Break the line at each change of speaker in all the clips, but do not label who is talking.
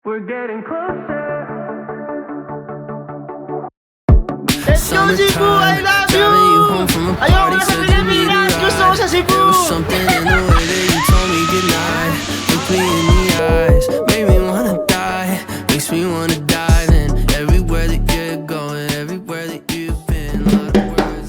We're getting closer.
Let's go Cebu! I love you! Ayoko na sa Pilipinas! Gusto ko sa Cebu!
Something in the way that you told me goodnight. Look me in the eyes, made me wanna die. Makes me wanna die. Then everywhere that you're going, everywhere that you've been, a lot of words.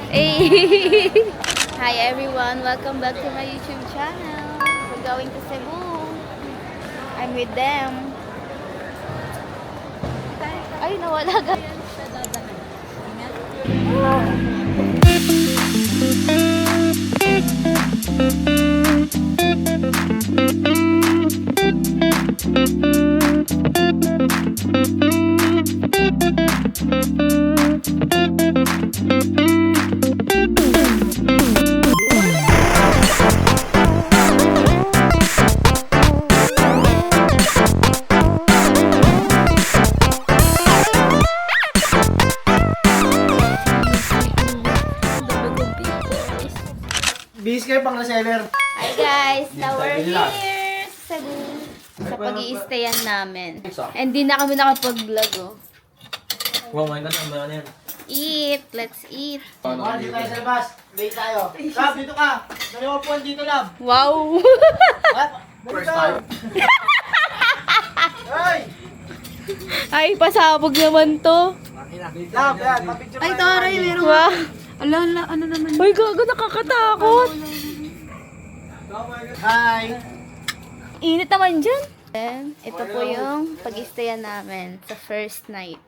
Hey! Hi everyone! Welcome back to my YouTube channel. We're going to Cebu. I'm with them. Ay, nawala ka.
Bis kayo pang reseller.
Hi guys! Now we're here sa Cebu. Sa pag-i-stayan namin. And di na kami nakapag-vlog oh.
Wow, may ganda ba yan?
Eat! Let's eat!
Mga dito tayo sa labas. Late tayo. Lab, dito ka. Dalawa po dito, Lab.
Wow!
What? First time. Hey!
Ay, pasabog naman to.
Lab, yan. Papicture
Ay, taray, meron. Wow! Ala, ano naman? Ay, gago, nakakatakot.
Hi!
Init naman dyan. Then, ito po yung pag-istayan namin sa first night.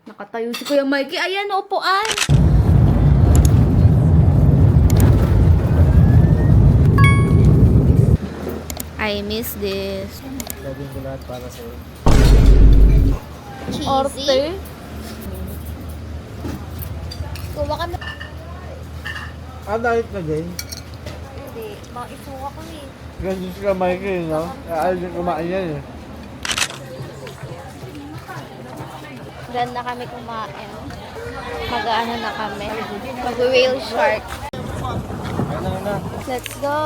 Nakatayo si Kuya Mikey. Ayan, upuan. I miss this.
Lagyan ko lahat para sa'yo.
Cheesy. Kuha ka na.
Diet na din.
Hindi. Maisuka ko eh.
Ganyan sila Mikey, no? Ayaw din kumain yan eh.
Diyan na kami kumain. Mag-ano na kami. Mag-whale shark. Let's go!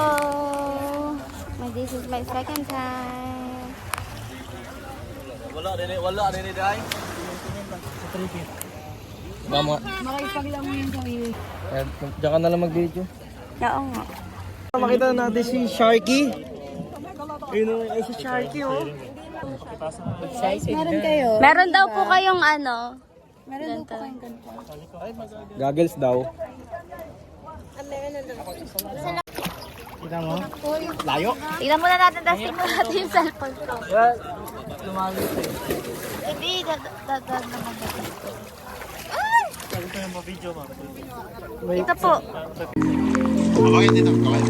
This is my second time.
Wala din dahil. Mama.
Makipaglang mo yung sarili.
Diyan ka na lang mag-video.
Oo nga.
Makita natin si Sharky. Ayun ay si Sharky oh.
Meron kayo? Meron daw po kayong ano. Meron daw po kayong ganito.
Goggles daw. Kita mo? Layo?
Tignan muna natin, testing muna natin yung cellphone ko.
Lumalit eh.
Hindi, dadaan naman dito.
Sabi ko yung video ma'am.
Ito po.
Okay, dito. Okay.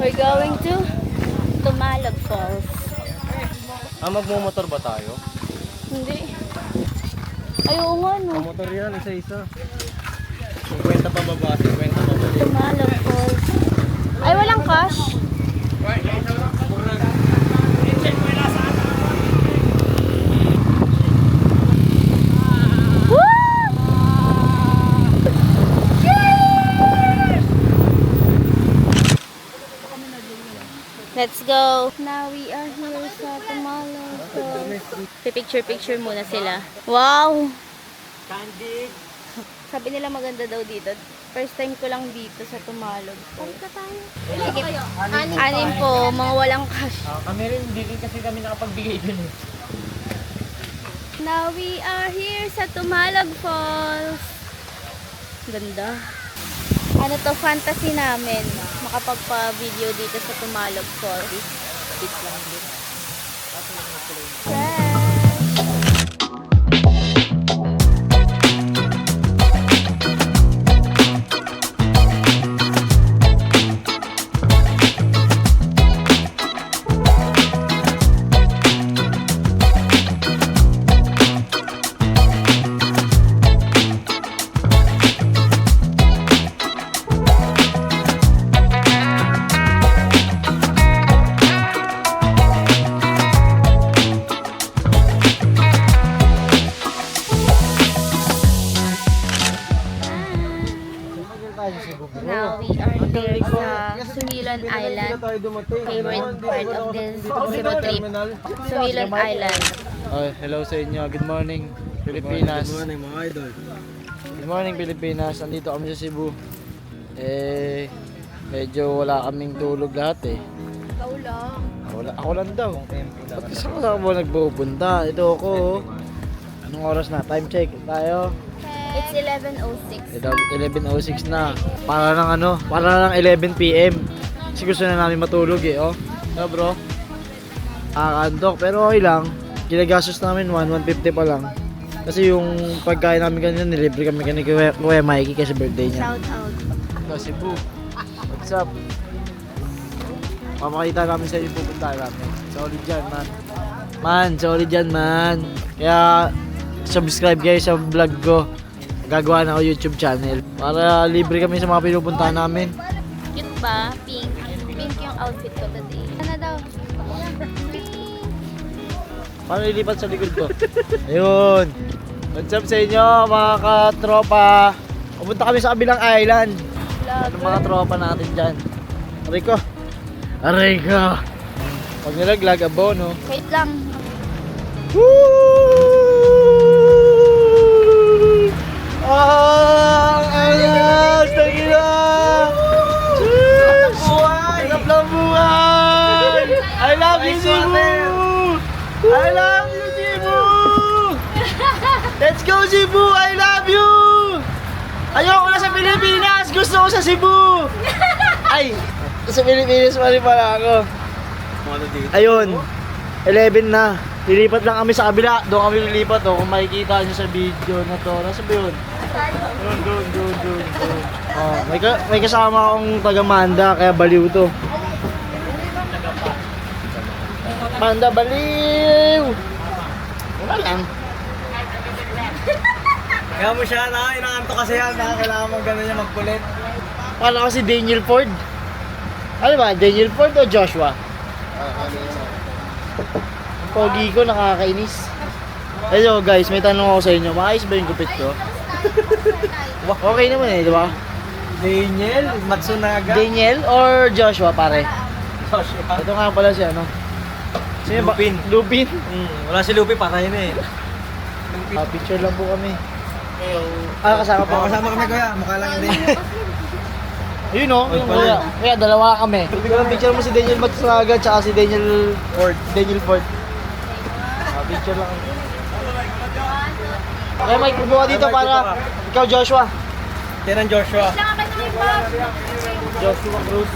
We're going to Tumalog Falls.
Magmumotor ba tayo?
Hindi. Ay, oo nga no.
Motor yan, isa-isa. 50 pa baba, 50 pa baba.
Tumalog Falls. Ay, walang cash. Let's go! Now we are here sa Tumalog Falls. Picture muna sila. Wow!
Candy!
Sabi nila maganda daw dito. First time ko lang dito sa Tumalog Falls. Sige, anim po, mga walang cash.
Kami rin, hindi kasi kami nakapagbigay dun eh.
Now we are here sa Tumalog Falls. Ganda. Ano to, fantasy namin. Makapagpa-video dito sa Tumalog Falls. Yes. Now we are here sa Sumilon Island. Favorite part of this Cebu trip. Sumilon Island.
Oh, hello sa inyo. Good morning, Pilipinas.
Good morning mga idol.
Good morning, Pilipinas. Nandito kami sa Cebu. Medyo wala kaming tulog lahat eh.
Ikaw lang.
Ako lang daw. Ba't kasi wala mo nagpupunta? Ito ako. Anong oras na? Time check tayo.
It's 11:06.
11:06 na. Para lang 11 PM. Kasi gusto na namin matulog eh, oh. No, bro? Antok, pero okay lang. Ginagastos namin 150 pa lang. Kasi yung pagkain namin kanina, nilibre kami kanina Kuya Mikey kasi birthday niya.
Shout out.
Ito, Cebu. What's up? Papakita namin sa iyo yung pupunta namin. Solid dyan, man. Solid dyan, man. Kaya, subscribe kayo sa vlog ko. Gagawa na ako YouTube channel. Para libre kami sa mga pinupuntahan namin.
Cute ba? Pink. Pink yung outfit ko today. Ano daw? Pink.
Paano lilipat sa likod ko? Ayun. What's up sa inyo, mga katropa? Pupunta kami sa kabilang island. Ano mga tropa natin dyan? Aray ko. Pag nilaglag, abono.
Wait lang.
Ang alas! Tagina! Sarap ng buhay! I love you, Cebu! I love you, Cebu! Let's go, Cebu! I love you! Ayoko na sa Pilipinas! Gusto ko sa Cebu! Ay! Sa Pilipinas pa rin pala ako. Ayun. 11 na. Lilipat lang kami sa kabila. Doon kami lilipat. Kung makikita nyo sa video na to. Nasa ba yun? Doon. Oh, may kasama akong taga Manda. Kaya baliw to. Manda, baliw! Wala lang.
Kaya mo siya na, inaanto kasi yan, kailangan mo gano'n niya magkulit.
Kala ko si Daniel Ford. Ano ba? Daniel Ford o Joshua? Pogi ko, nakakainis. Hello guys, may tanong ako sa inyo. Maayos ba yung gupit ko? Okay naman eh, di ba?
Daniel, Matsunaga.
Daniel or Joshua pare?
Joshua.
Ito nga pala siya, no? Sino ba?
Lupin.
Lupin?
Wala si Lupi, patay na eh.
Picture lang po kami. Kasama po.
Kasama kami kuya, mukha lang hindi.
Yun o, yung kaya dalawa kami. Picture mo si Daniel Matsunaga tsaka si Daniel Ford. Picture lang kami. Okay Mike, pupo ka dito para ikaw Joshua.
Tinan Joshua.
Joshua Cruz.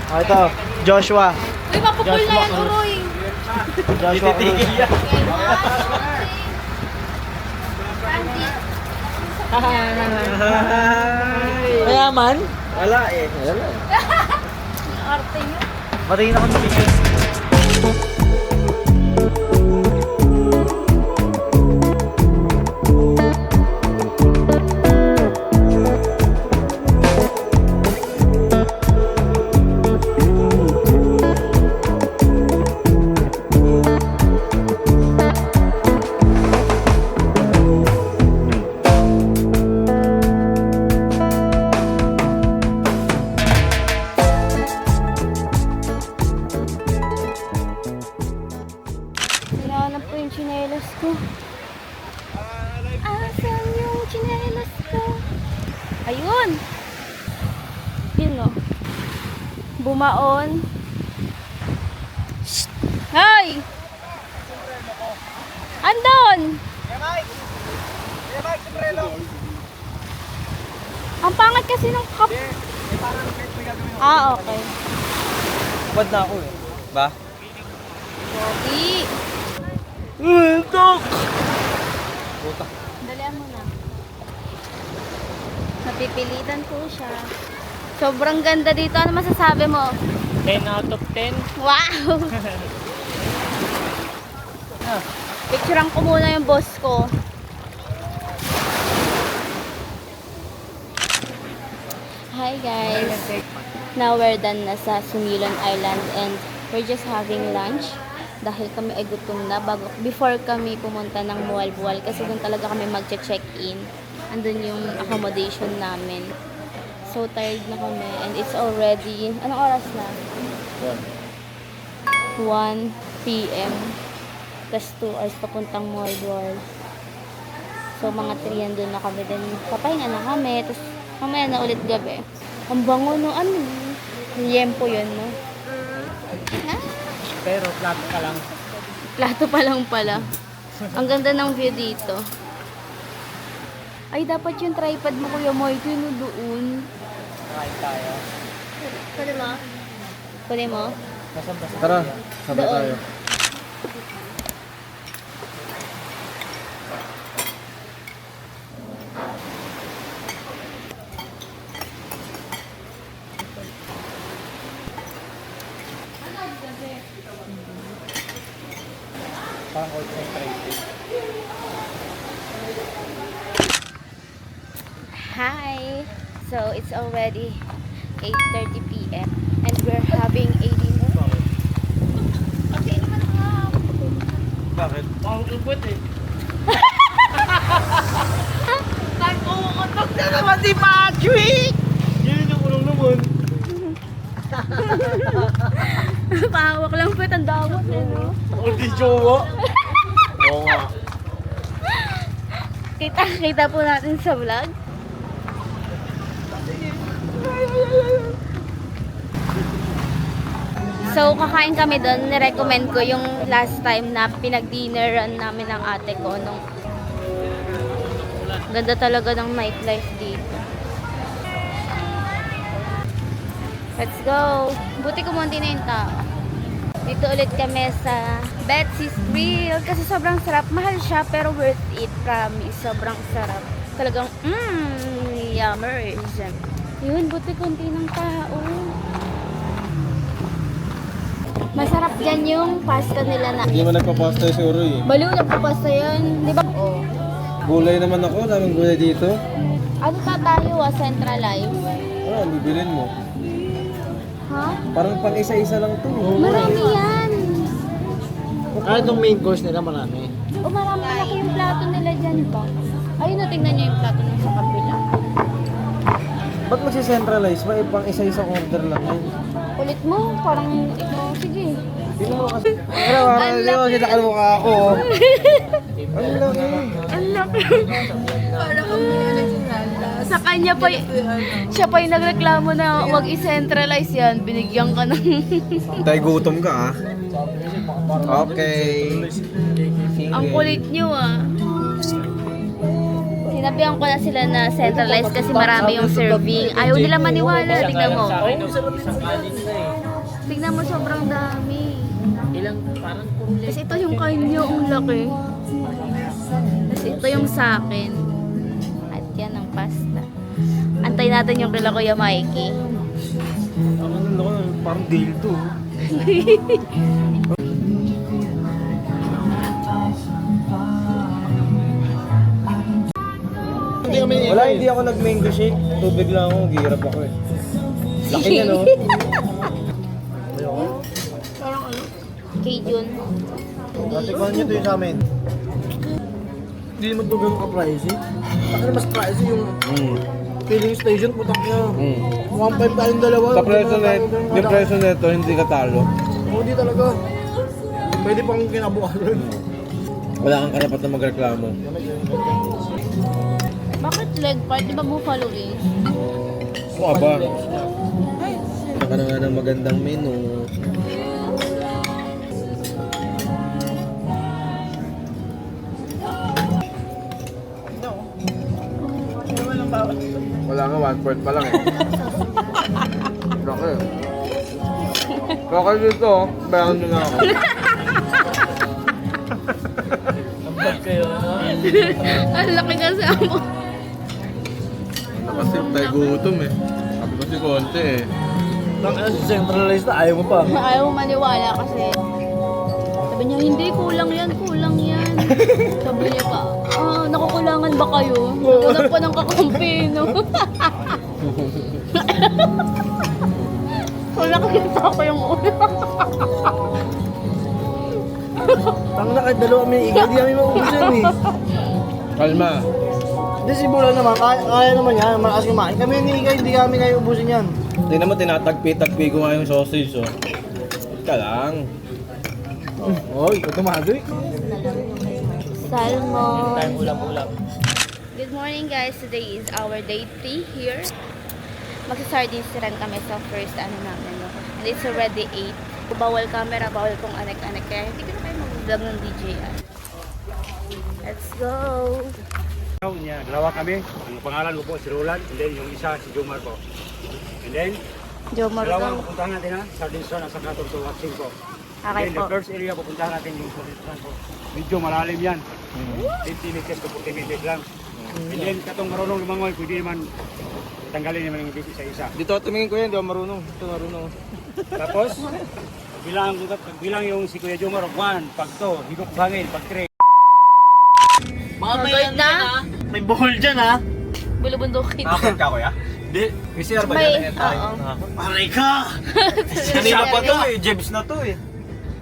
Ito, Joshua.
Uy, mapupul na yan, Uroy.
Joshua Cruz.
Titigil yan.
Mayaman?
Wala eh.
Arte nyo.
Matingin ako ng picture.
Hinahanap ko yung tsinelas ko. Asan yung tsinelas ko? Ayun! Yun o. Bumaon. Shhh! Hoy! Andon! Ang pangat kasi ng cup. Okay.
Bad na ako eh. Ba?
Pogi.
Tok!
Dalian mo na. Napipilitan ko siya. Sobrang ganda dito. Ano masasabi mo?
10 out of 10.
Wow! Picturean ko muna yung boss ko. Hi guys! Now we're done na sa Sumilon Island and we're just having lunch. Dahil kami ay gutom na before kami pumunta ng Mualbual kasi doon talaga kami magche-check-in. Andun yung accommodation namin. So tired na kami and it's already, anong oras na? 1 p.m. Plus 2 hours papuntang Mordor. So mga 3 yan doon na kami. Then papahinga na kami. Tapos mamaya na ulit gabi. Ang bango no, ano? Yempo yun, no?
Pero plato ka lang.
Plato pa lang pala. Ang ganda ng view dito. Ay, dapat yung tripod mo, Kuya Moiko, no, doon.
Kain tayo.
Pwede mo? Pwede mo?
Tara, sabay
Doon.
tayo. Parang concentrated.
Hi! So, it's already 8:30 p.m. and we're having a dinner. Kasi naman
Bakit? Ang upot eh.
nag-uutok na naman si Patrick!
Yun yung ulong naman.
Pahawak lang po, ang damot eh, no?
Ang di jowa. Oo nga.
Kita po natin sa vlog. So, kakain kami doon. Nirecommend ko yung last time na pinag-dinneran namin ng ate ko. Nung ganda talaga ng nightlife dito. Let's go! Buti kumunti na yung tao. Dito ulit kami sa Betsy's Grill. Kasi sobrang sarap. Mahal siya pero worth it. Promise. Sobrang sarap. Talagang, yummers. Yun, buti kunti ng tao. Masarap dyan yung pasta nila na.
Hindi mo nagpapasta si Oroy eh.
Baliw, nagpapasta yan. Di ba? Oo.
Gulay naman ako, daming gulay dito.
Ano pa tayo Centralize?
Ano, bibilin mo.
Ha?
Parang pang isa-isa lang to.
Marami yan.
Kahit yung main course nila marami.
O marami malaki yung plato nila dyan ba? Ayun na, tingnan nyo yung plato nung sa kabila.
Ba't magsicentralize? May pang isa-isang order lang yan.
Kulit mo, parang ito, sige.
Hindi mo kasi. Pero parang hindi mo kita mukha ako. Ang laki.
Ang laki. Sa kanya pa, siya pa yung nagreklamo na wag i-centralize yan. Binigyan ka ng...
Tayo gutom ka ah. Okay.
Ang kulit nyo ah. Sinabihan ko na sila na centralize kasi marami yung serving. Ayaw nila maniwala. Tingnan mo. Tingnan mo, sobrang dami. Kasi ito yung kanya, ang laki. Kasi ito yung sa akin. At yan ang pasta. Antay natin yung kila Kuya Mikey.
Parang deal to. Wala, hindi ako nag-mango shake. Tubig lang ako, gihirap ako eh. Laki niya no?
Cajun.
Natikman niyo to yung sa amin. Hindi naman ito ganun ka-pricey. Bakit mas pricey yung filling station, putak niya. 1.5 tayong dalawa.
Sa presyo yung presyo nito, hindi ka talo.
Hindi talaga. Pwede pang kinabukasan.
Wala kang karapat na magreklamo.
Bakit leg part? Di ba buffalo eh?
Oo ba? Saka na nga ng magandang menu. Wala nga, 1 pa lang eh. Laki. Laki dito, bayan nyo na ako.
Ang laki kasi ako.
Nakasip tayo gutom eh. Sabi ko si Conte eh.
Centralized na, ayaw mo pa.
Ayaw mo maniwala kasi sabi niya, hindi, kulang yan. Sabi niya pa, nakukulangan ba kayo? Nagulog pa ng kakampi, no? Wala kita ko yung ulo.
Tang na kahit dalawa may igay, di namin maubos yan eh.
Kalma.
Hindi si Bulan naman, kaya naman yan, malakas kumain. Kami hindi kami kayo ubusin yan.
Hindi naman tinatagpi-tagpi ko nga yung sausage, oh. Ka lang.
Oy, ito tumagoy.
Salmon.
Ulam-ulam.
Good morning guys. Today is our day 3 here. Magsasardines rin kami sa first namin. No? And it's already 8. Bawal camera, bawal kong anak-anak. Kaya hindi ko na kayo mag-vlog ng DJI. Let's go!
Niya, dalawa kami. Ang pangalan ko po si Roland, and then yung isa si Jomar po. And then,
Joe
dalawang
Morgan.
pupuntahan natin ha, Sardinson at saka sa Waxing po.
Okay
And then
po.
the first area pupuntahan natin yung Sardinson po. Medyo malalim yan. 50 meters to 40 meters lang. And then, katong marunong lumangoy, pwede naman tanggalin naman yung biti sa isa.
Dito tumingin ko yan, di ako marunong. Ito marunong.
Tapos, bilang yung si Kuya Jomar, 1, pag 2, higop bangin, pag 3.
Mag-guard na?
May buhol dyan ha.
Bulubundukin.
ka, kuya? Hindi. May CR ba
May,
yan?
oo.
Aray ka!
Kanina pa to eh, Jebs na to eh.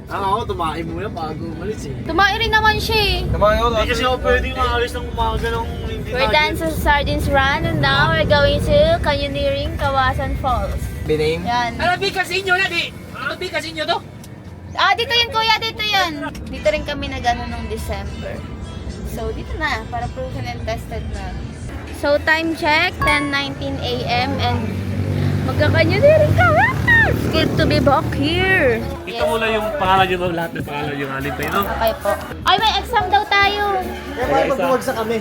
Ako, tumain muna bago umalis eh.
Tumae rin naman siya eh.
Tumayo
Hindi kasi ako pwedeng maalis ng umaga ng hindi
We're done sa Sardines Run and now we're going to Canyoneering, Kawasan Falls.
Biname?
Yan.
Bikas inyo na di! Bikas inyo to!
Ah, dito yun kuya, dito yun. Dito rin kami nag-ano nung December. So, dito na, para proven and tested na. So, time check, 10:19 a.m. and magka-canyoneering ka. It's good to be back here.
Ito muna yung pangalan nyo, lahat ng pangalan yung alin tayo, no?
Okay po. Ay, may exam daw tayo.
Kaya parang magbuwagsak kami.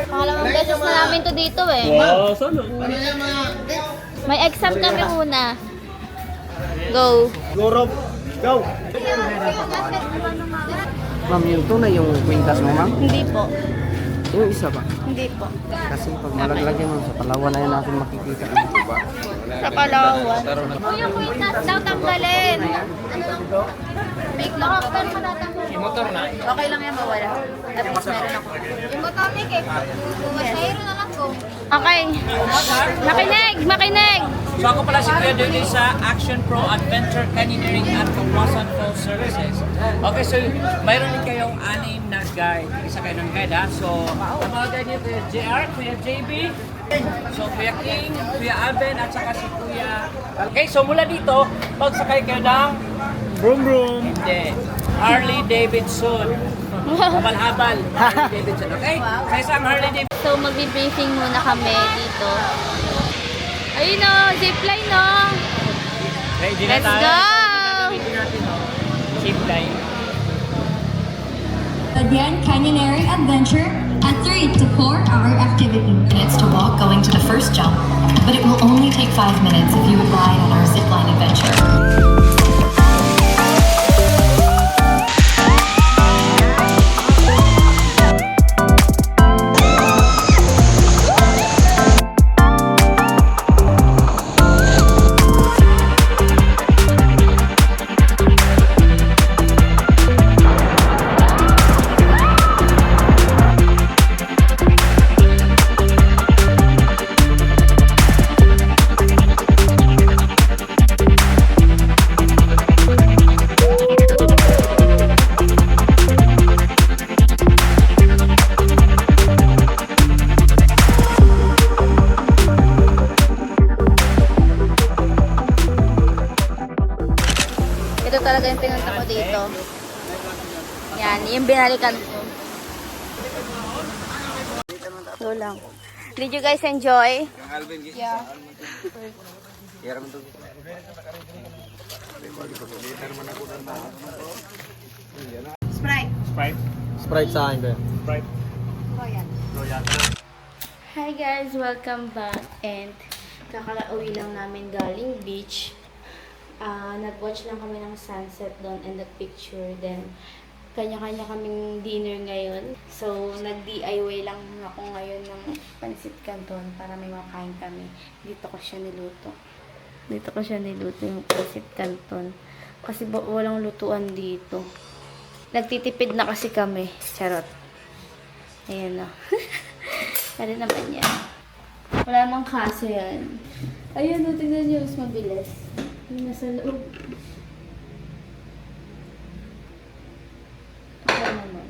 Pangalawang beses na namin to dito eh.
Wow, sana.
May exam kami muna. Go.
Go Rob, go!
Ma'am, yung tunay yung kwintas mo, ma'am?
Hindi po.
Yung isa ba?
Hindi po.
Kasi pag malaglagyan mo sa Palawan na yun natin makikita ang iba.
Sa Palawan. Kuya, kuitas daw tanggalin. Ano lang po? Big lock, pero matatanggalin. Yung motor na? Okay lang yan, mawala. Tapos meron ako. Yung motomic eh. Masahiro na lang ko. Okay. Makinig! Makinig!
So ako pala si Kuya Dede sa Action Pro Adventure Canyoneering at Kawasan Falls Services. Okay, so mayroon din kayong 6 na guide. Isa kayo ng guide ha. So, ang mga guide niyo Kuya JR, Kuya JB, so Kuya King, Kuya Aben, at saka si Kuya. Okay, so mula dito, magsakay kayo ng
Vroom vroom!
hindi, Harley Davidson. Habal-habal. Harley Davidson, okay? Sa isang Harley Davidson.
So, magbi-briefing muna kami dito. Ayun o, zipline no.
Ready na
Let's
tayo.
go!
Gagamitin natin, no? Zip line.
Again, Canyoneering Adventure, a 3 to 4 hour activity.
Minutes to walk going to the first jump, but it will only take 5 minutes if you would ride on our zipline adventure.
Ito talaga yung pinunta ko dito. Yan, yung binalikan ko. So lang. Did you guys enjoy? Yeah. Sprite.
Sprite sa akin ba?
Hi guys, welcome back. And kakauwi lang namin galing beach. Nag-watch lang kami ng sunset doon and the picture. Then, kanya-kanya kaming dinner ngayon. So, nag-DIY lang ako ngayon ng pansit canton para may makain kami. Dito ko siya niluto. Yung pansit canton. Kasi walang lutuan dito. Nagtitipid na kasi kami. Charot. Ayan na. Ano naman yan. Wala namang kaso yan. Ayun, tingnan nyo. Mas mabilis. Yung nasa loob. Okay naman.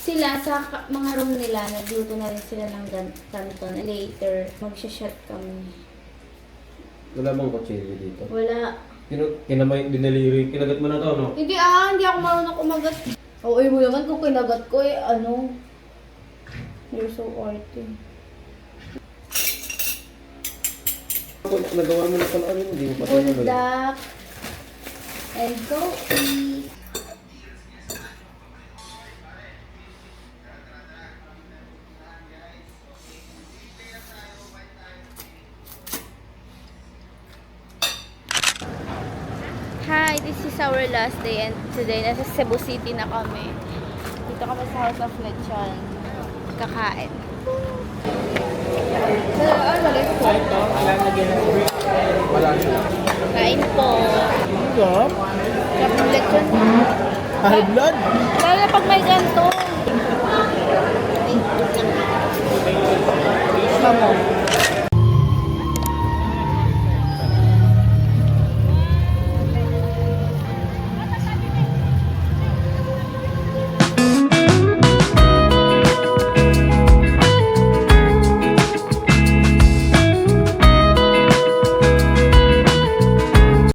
Sila sa mga room nila, nagluto na rin sila ng canton. Later, magsha-shot kami.
Wala bang kutsilyo dito?
Wala.
Dinaliri, kinagat mo na to, no?
Hindi ako marunong kumagat. Oo, mo naman kung kinagat ko you're so arty.
Nagawa mo na pala hindi mo pa tayo
Buldak. And go eat. Hi, this is our last day and today nasa Cebu City na kami. Dito kami sa House of Lechon. Kakain. Kain po.
Sarap.
Sarap ng lechon.
High blood.
Lalo na pag may ganito.